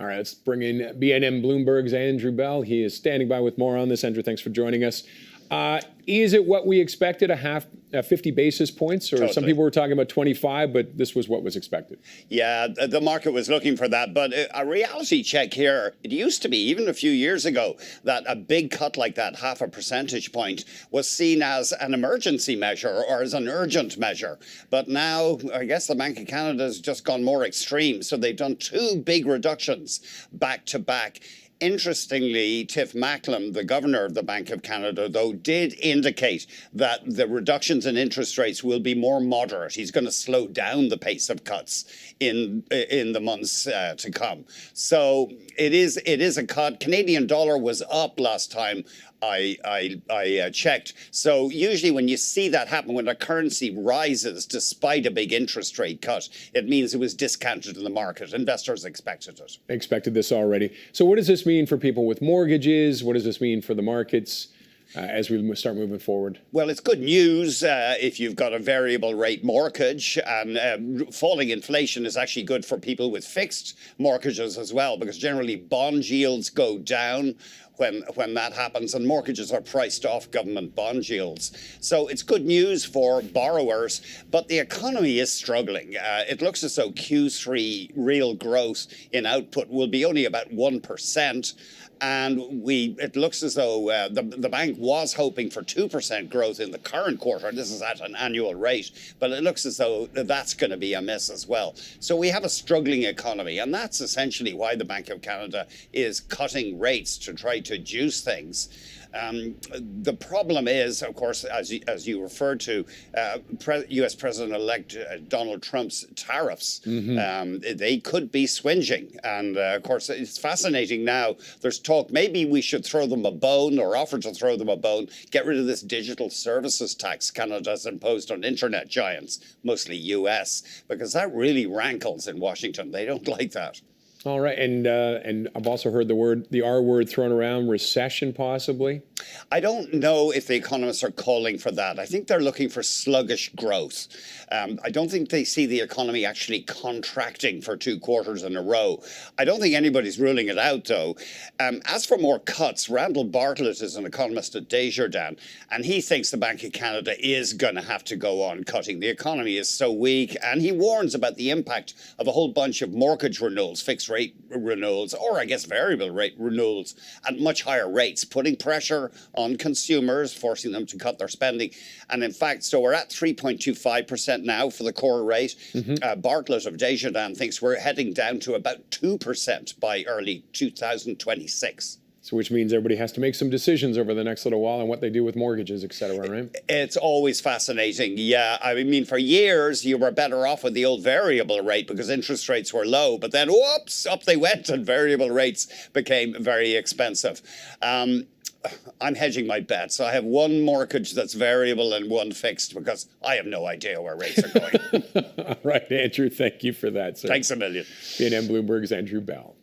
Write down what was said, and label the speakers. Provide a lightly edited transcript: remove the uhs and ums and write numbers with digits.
Speaker 1: All right, let's bring in BNM Bloomberg's Andrew Bell. He is standing by with more on this. Andrew, thanks for joining us. Is it what we expected, 50 basis points? Or some people were talking about 25, but this was what was expected.
Speaker 2: Yeah, the market was looking for that. But a reality check here, it used to be, even a few years ago, that a big cut like that, 0.5 percentage point, was seen as an emergency measure or as an urgent measure. But now, I guess the Bank of Canada has just gone more extreme. So they've done 2 big reductions back to back. Interestingly, Tiff Macklem, the governor of the Bank of Canada, though, did indicate that the reductions in interest rates will be more moderate. He's going to slow down the pace of cuts in the months to come. So it is a cut. Canadian dollar was up last time I checked. So usually when you see that happen, when a currency rises despite a big interest rate cut, it means it was discounted in the market. Investors expected it.
Speaker 1: Expected this already. So what does this mean for people with mortgages? What does this mean for the markets as we start moving forward?
Speaker 2: Well, it's good news if you've got a variable rate mortgage, and falling inflation is actually good for people with fixed mortgages as well, because generally bond yields go down when that happens, and mortgages are priced off government bond yields. So it's good news for borrowers, but the economy is struggling. It looks as though Q3 real growth in output will be only about 1%. And it looks as though the bank was hoping for 2% growth in the current quarter. This is at an annual rate, but it looks as though that's going to be a miss as well. So we have a struggling economy, and that's essentially why the Bank of Canada is cutting rates to try to juice things. The problem is, of course, as you referred to, U.S. President-elect Donald Trump's tariffs. They could be swinging. And, of course, it's fascinating now. There's talk maybe we should throw them a bone or offer to throw them a bone, get rid of this digital services tax Canada's imposed on internet giants, mostly U.S., because that really rankles in Washington. They don't like that.
Speaker 1: All right, and I've also heard the R word thrown around, recession possibly.
Speaker 2: I don't know if the economists are calling for that. I think they're looking for sluggish growth. I don't think they see the economy actually contracting for 2 quarters in a row. I don't think anybody's ruling it out, though. As for more cuts, Randall Bartlett is an economist at Desjardins, and he thinks the Bank of Canada is going to have to go on cutting. The economy is so weak, and he warns about the impact of a whole bunch of mortgage renewals, fixed rate renewals, or I guess variable rate renewals at much higher rates, putting pressure on consumers, forcing them to cut their spending. And in fact, so we're at 3.25% now for the core rate. Bartlett of Desjardins thinks we're heading down to about 2% by early 2026.
Speaker 1: So which means everybody has to make some decisions over the next little while on what they do with mortgages, et cetera, right?
Speaker 2: It's always fascinating. Yeah, I mean, for years, you were better off with the old variable rate because interest rates were low. But then, whoops, up they went and variable rates became very expensive. I'm hedging my bets. I have 1 mortgage that's variable and 1 fixed because I have no idea where rates are going.
Speaker 1: All right, Andrew, thank you for that, sir.
Speaker 2: Thanks a million.
Speaker 1: BNM Bloomberg's Andrew Bell.